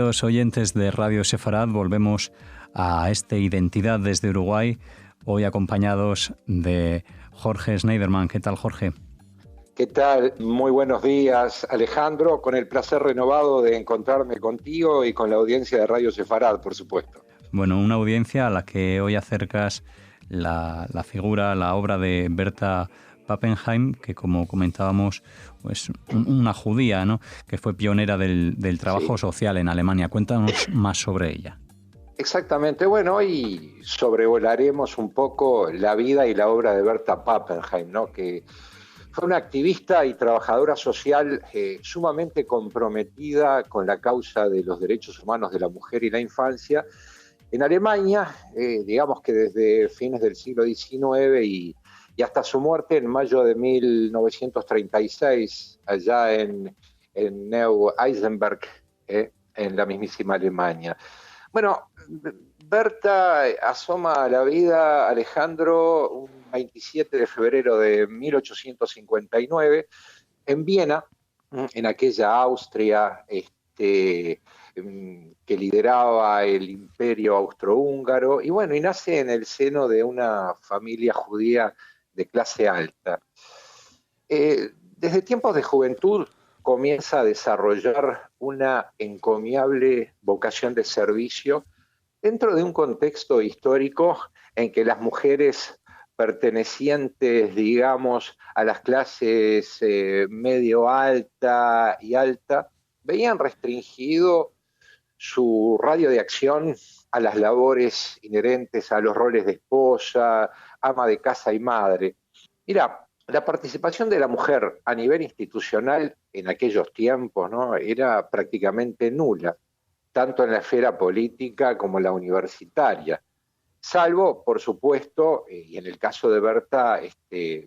Queridos oyentes de Radio Sefarad, volvemos a Identidad desde Uruguay, hoy acompañados de Jorge Schneiderman. ¿Qué tal, Jorge? ¿Qué tal? Muy buenos días, Alejandro, con el placer renovado de encontrarme contigo y con la audiencia de Radio Sefarad, por supuesto. Bueno, una audiencia a la que hoy acercas la figura, la obra de Berta Pappenheim, que como comentábamos, pues una judía, ¿no?, que fue pionera del trabajo social en Alemania. Cuéntanos más sobre ella. Exactamente. Bueno, hoy sobrevolaremos un poco la vida y la obra de Berta Pappenheim, ¿no?, que fue una activista y trabajadora social sumamente comprometida con la causa de los derechos humanos de la mujer y la infancia en Alemania, digamos que desde fines del siglo XIX y hasta su muerte en mayo de 1936, allá en Neu-Isenberg, en la mismísima Alemania. Bueno, Berta asoma a la vida, Alejandro, un 27 de febrero de 1859, en Viena, en aquella Austria que lideraba el Imperio Austrohúngaro, y bueno, y nace en el seno de una familia judía de clase alta. Desde tiempos de juventud comienza a desarrollar una encomiable vocación de servicio dentro de un contexto histórico en que las mujeres pertenecientes, digamos, a las clases medio alta y alta, veían restringido su radio de acción a las labores inherentes a los roles de esposa, ama de casa y madre. Mira, la participación de la mujer a nivel institucional en aquellos tiempos, ¿no?, era prácticamente nula, tanto en la esfera política como en la universitaria, salvo, por supuesto, y en el caso de Berta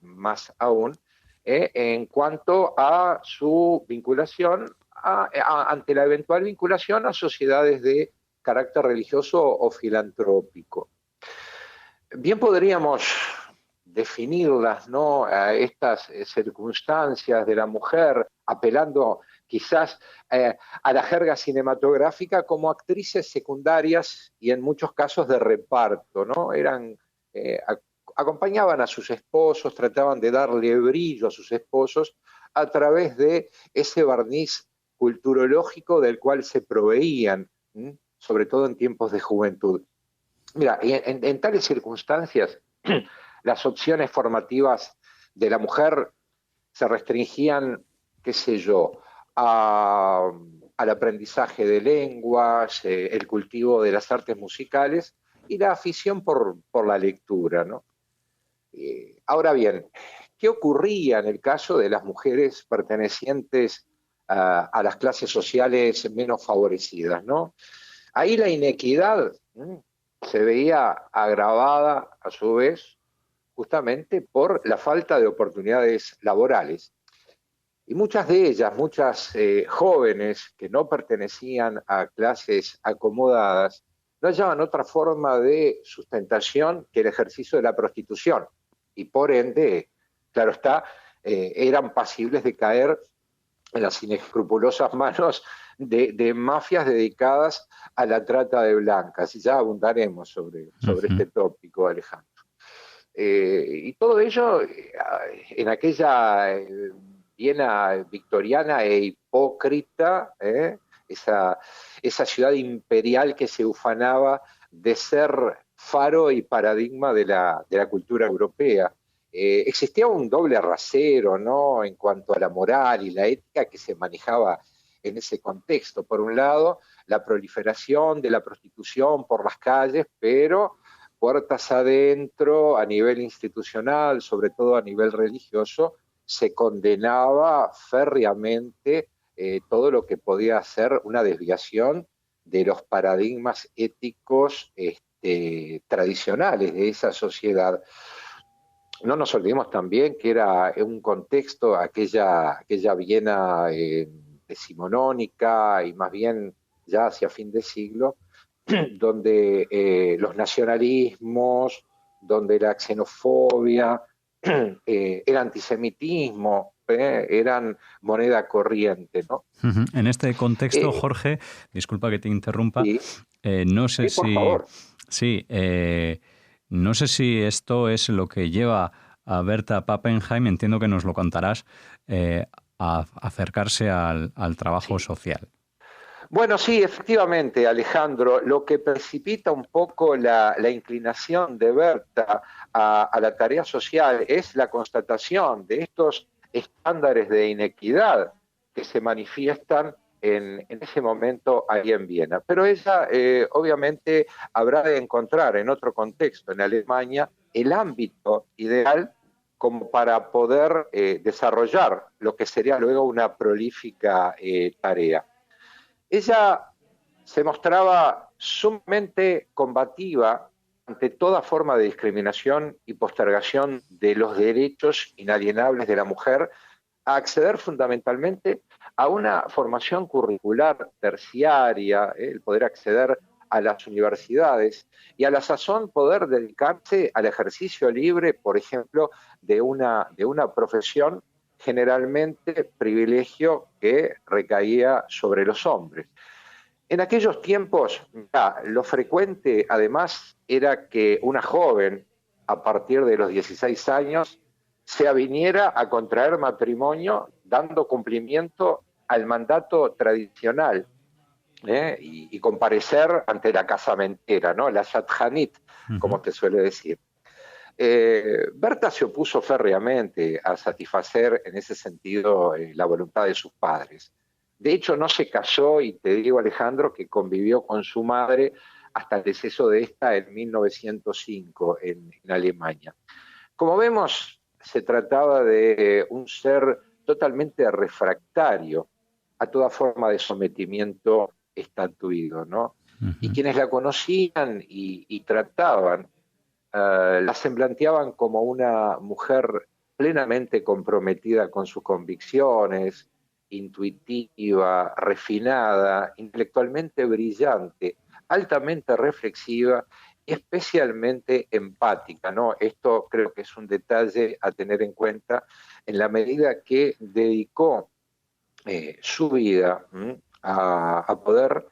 más aún, en cuanto a su vinculación, ante la eventual vinculación a sociedades de carácter religioso o filantrópico. Bien podríamos definirlas, ¿no?, a estas circunstancias de la mujer, apelando quizás a la jerga cinematográfica, como actrices secundarias y en muchos casos de reparto, ¿no? Acompañaban a sus esposos, trataban de darle brillo a sus esposos a través de ese barniz culturológico del cual se proveían, sobre todo en tiempos de juventud. Mira, en tales circunstancias, las opciones formativas de la mujer se restringían, qué sé yo, al aprendizaje de lenguas, el cultivo de las artes musicales y la afición por la lectura, ¿no? Ahora bien, ¿qué ocurría en el caso de las mujeres pertenecientes a las clases sociales menos favorecidas, ¿no? Ahí la inequidad se veía agravada, a su vez, justamente por la falta de oportunidades laborales. Y muchas de ellas, muchas jóvenes que no pertenecían a clases acomodadas, no hallaban otra forma de sustentación que el ejercicio de la prostitución. Y por ende, claro está, eran pasibles de caer en las inescrupulosas manos de mafias dedicadas a la trata de blancas. Y ya abundaremos sobre este tópico, Alejandro. Y todo ello en aquella Viena victoriana e hipócrita, esa ciudad imperial que se ufanaba de ser faro y paradigma de la cultura europea. Existía un doble rasero, ¿no?, en cuanto a la moral y la ética que se manejaba en ese contexto. Por un lado, la proliferación de la prostitución por las calles, pero puertas adentro, a nivel institucional, sobre todo a nivel religioso, se condenaba férreamente todo lo que podía ser una desviación de los paradigmas éticos tradicionales de esa sociedad. No nos olvidemos también que era un contexto, aquella Viena decimonónica y más bien ya hacia fin de siglo, donde los nacionalismos, donde la xenofobia, el antisemitismo eran moneda corriente, ¿no? En este contexto, Jorge, disculpa que te interrumpa, Sí, no sé sí, por si... favor. Sí, no sé si esto es lo que lleva a Berta Pappenheim, entiendo que nos lo contarás, a acercarse al trabajo Sí. social. Bueno, sí, efectivamente, Alejandro, lo que precipita un poco la inclinación de Berta a la tarea social es la constatación de estos estándares de inequidad que se manifiestan en ese momento ahí en Viena. Pero ella obviamente habrá de encontrar en otro contexto, en Alemania, el ámbito ideal como para poder desarrollar lo que sería luego una prolífica tarea. Ella se mostraba sumamente combativa ante toda forma de discriminación y postergación de los derechos inalienables de la mujer a acceder fundamentalmente a una formación curricular terciaria, el poder acceder a las universidades y a la sazón poder dedicarse al ejercicio libre, por ejemplo, de una profesión, generalmente privilegio que recaía sobre los hombres. En aquellos tiempos, lo frecuente además era que una joven, a partir de los 16 años, se aviniera a contraer matrimonio dando cumplimiento al mandato tradicional, y comparecer ante la casamentera, ¿no? La Shadchanit, como se suele decir. Berta se opuso férreamente a satisfacer en ese sentido la voluntad de sus padres. De hecho, no se casó, y te digo, Alejandro, que convivió con su madre hasta el deceso de esta en 1905 en Alemania. Como vemos, se trataba de un ser totalmente refractario a toda forma de sometimiento estatuido, ¿no? Y quienes la conocían y trataban, la semblanteaban como una mujer plenamente comprometida con sus convicciones, intuitiva, refinada, intelectualmente brillante, altamente reflexiva y especialmente empática, ¿no? Esto creo que es un detalle a tener en cuenta en la medida que dedicó su vida a poder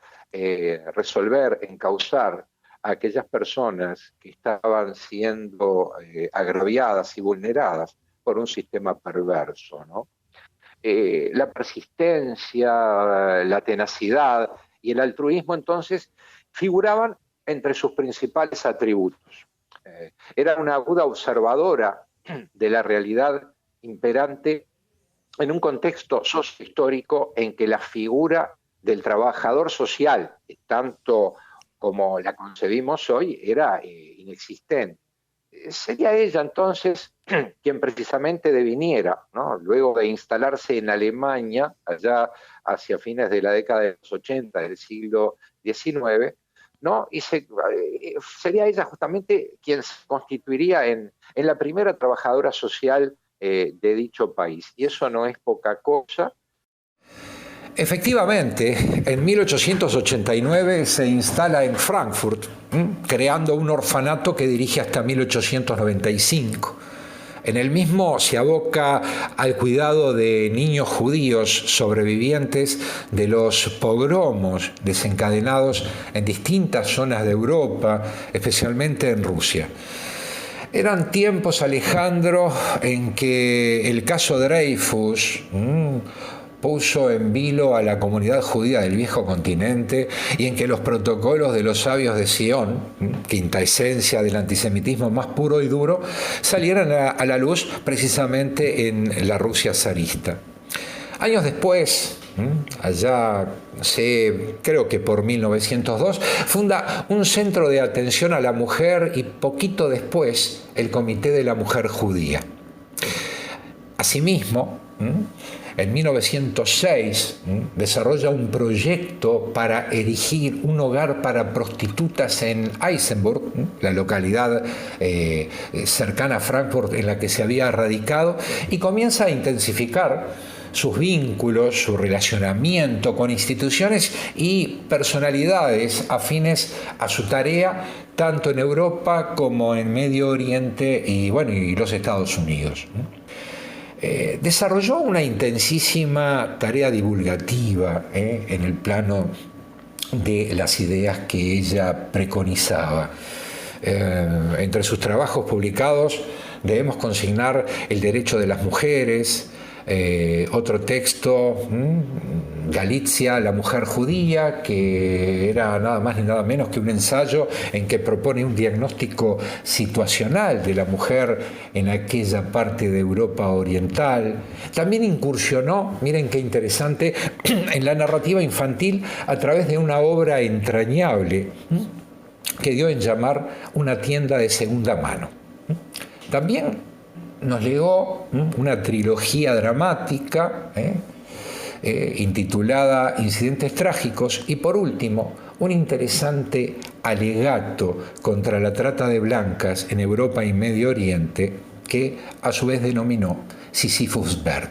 resolver, encauzar a aquellas personas que estaban siendo agraviadas y vulneradas por un sistema perverso, ¿no? La persistencia, la tenacidad y el altruismo entonces figuraban entre sus principales atributos. Era una aguda observadora de la realidad imperante en un contexto sociohistórico en que la figura del trabajador social, tanto como la concebimos hoy, era inexistente. Sería ella entonces quien precisamente deviniera, ¿no? Luego de instalarse en Alemania, allá hacia fines de la década de los 80 del siglo XIX, ¿no? Y sería ella justamente quien se constituiría en la primera trabajadora social de dicho país. Y eso no es poca cosa. Efectivamente, en 1889 se instala en Frankfurt, creando un orfanato que dirige hasta 1895. En el mismo se aboca al cuidado de niños judíos sobrevivientes de los pogromos desencadenados en distintas zonas de Europa, especialmente en Rusia. Eran tiempos, Alejandro, en que el caso Dreyfus puso en vilo a la comunidad judía del viejo continente y en que los protocolos de los sabios de Sion, quinta esencia del antisemitismo más puro y duro, salieran a la luz precisamente en la Rusia zarista. Años después, allá creo que por 1902, funda un centro de atención a la mujer y poquito después el Comité de la Mujer Judía. Asimismo, en 1906 desarrolla un proyecto para erigir un hogar para prostitutas en Eisenburg, la localidad cercana a Frankfurt en la que se había radicado, y comienza a intensificar sus vínculos, su relacionamiento con instituciones y personalidades afines a su tarea, tanto en Europa como en Medio Oriente y los Estados Unidos. desarrolló una intensísima tarea divulgativa en el plano de las ideas que ella preconizaba. Entre sus trabajos publicados debemos consignar El derecho de las mujeres, otro texto, Galicia, la mujer judía, que era nada más ni nada menos que un ensayo en que propone un diagnóstico situacional de la mujer en aquella parte de Europa oriental. También incursionó, miren qué interesante, en la narrativa infantil a través de una obra entrañable que dio en llamar Una tienda de segunda mano. También nos legó una trilogía dramática intitulada Incidentes trágicos, y por último un interesante alegato contra la trata de blancas en Europa y Medio Oriente, que a su vez denominó Sisyphusberg.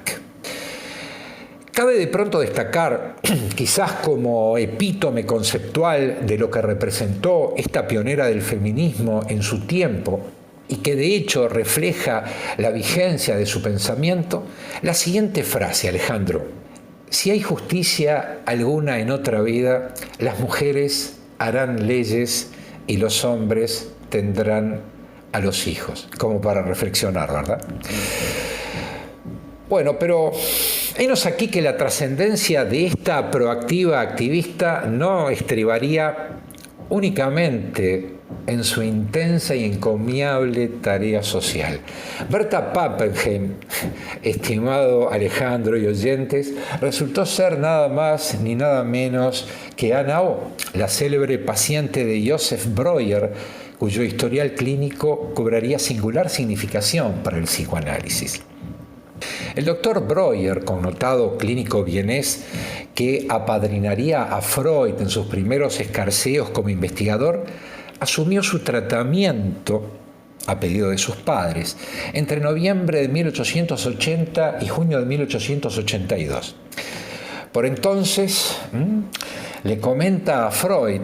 Cabe de pronto destacar, quizás como epítome conceptual de lo que representó esta pionera del feminismo en su tiempo, y que de hecho refleja la vigencia de su pensamiento, la siguiente frase, Alejandro: si hay justicia alguna en otra vida, las mujeres harán leyes y los hombres tendrán a los hijos. Como para reflexionar, ¿verdad? Bueno, pero henos aquí que la trascendencia de esta proactiva activista no estribaría únicamente en su intensa y encomiable tarea social. Berta Pappenheim, estimado Alejandro y oyentes, resultó ser nada más ni nada menos que Ana O, la célebre paciente de Joseph Breuer, cuyo historial clínico cobraría singular significación para el psicoanálisis. El doctor Breuer, connotado clínico vienés que apadrinaría a Freud en sus primeros escarceos como investigador, asumió su tratamiento a pedido de sus padres entre noviembre de 1880 y junio de 1882. Por entonces, le comenta a Freud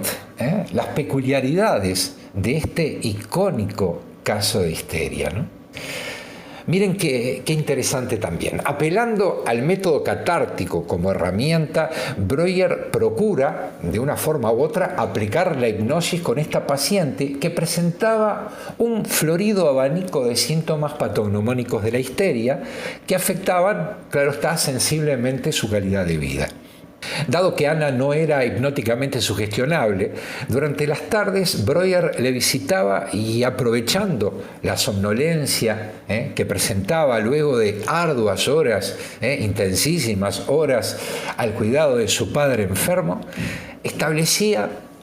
las peculiaridades de este icónico caso de histeria, ¿no? Miren qué interesante también. Apelando al método catártico como herramienta, Breuer procura, de una forma u otra, aplicar la hipnosis con esta paciente que presentaba un florido abanico de síntomas patognomónicos de la histeria que afectaban, claro está, sensiblemente su calidad de vida. Dado que Ana no era hipnóticamente sugestionable, durante las tardes Breuer le visitaba y, aprovechando la somnolencia que presentaba luego de arduas horas, intensísimas horas al cuidado de su padre enfermo,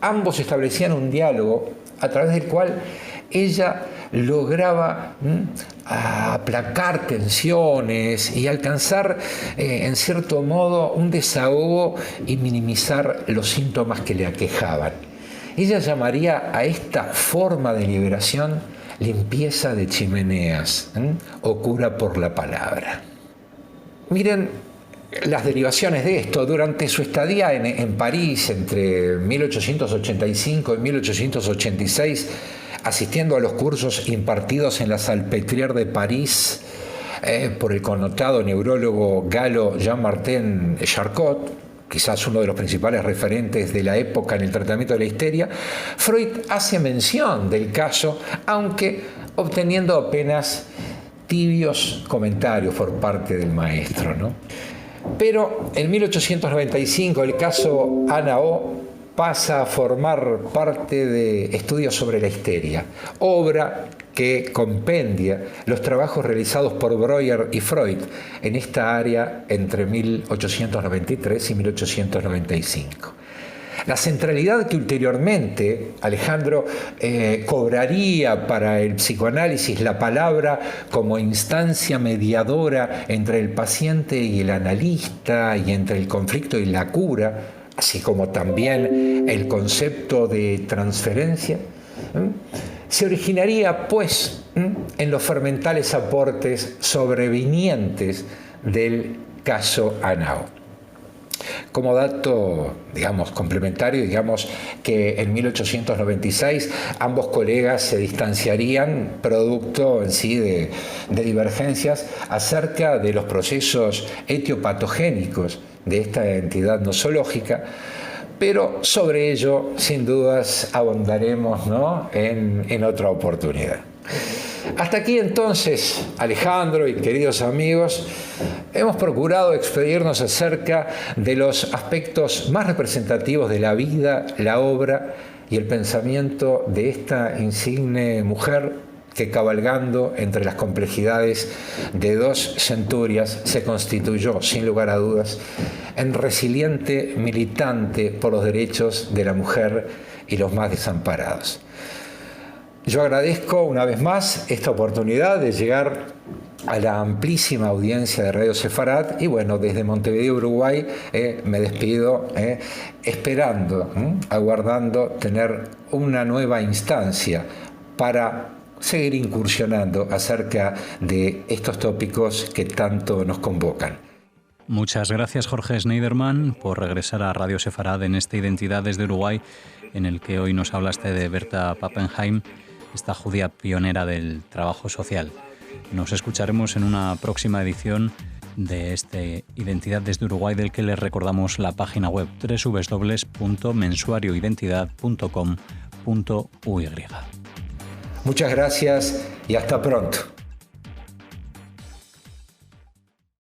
ambos establecían un diálogo a través del cual ella lograba aplacar tensiones y alcanzar, en cierto modo, un desahogo y minimizar los síntomas que le aquejaban. Ella llamaría a esta forma de liberación limpieza de chimeneas, o cura por la palabra. Miren las derivaciones de esto. Durante su estadía en París entre 1885 y 1886, asistiendo a los cursos impartidos en la Salpêtrière de París por el connotado neurólogo galo Jean-Martin Charcot, quizás uno de los principales referentes de la época en el tratamiento de la histeria, Freud hace mención del caso, aunque obteniendo apenas tibios comentarios por parte del maestro, ¿no? Pero en 1895 el caso Ana O pasa a formar parte de Estudios sobre la histeria, obra que compendia los trabajos realizados por Breuer y Freud en esta área entre 1893 y 1895. La centralidad que ulteriormente Alejandro cobraría para el psicoanálisis la palabra como instancia mediadora entre el paciente y el analista, y entre el conflicto y la cura, así como también el concepto de transferencia, se originaría, pues, en los fermentales aportes sobrevinientes del caso Ana O. Como dato, digamos, complementario, digamos que en 1896 ambos colegas se distanciarían producto en sí de divergencias acerca de los procesos etiopatogénicos de esta entidad nosológica, pero sobre ello, sin dudas, abundaremos, ¿no?, en otra oportunidad. Hasta aquí entonces, Alejandro y queridos amigos, hemos procurado expedirnos acerca de los aspectos más representativos de la vida, la obra y el pensamiento de esta insigne mujer que, cabalgando entre las complejidades de 2 centurias, se constituyó, sin lugar a dudas, en resiliente militante por los derechos de la mujer y los más desamparados. Yo agradezco una vez más esta oportunidad de llegar a la amplísima audiencia de Radio Sefarad y bueno, desde Montevideo, Uruguay, me despido esperando, aguardando tener una nueva instancia para seguir incursionando acerca de estos tópicos que tanto nos convocan. Muchas gracias, Jorge Schneiderman, por regresar a Radio Sefarad en esta Identidad desde Uruguay, en el que hoy nos hablaste de Berta Pappenheim, esta judía pionera del trabajo social. Nos escucharemos en una próxima edición de este Identidad desde Uruguay, del que les recordamos la página web www.mensuarioidentidad.com.uy. Muchas gracias y hasta pronto.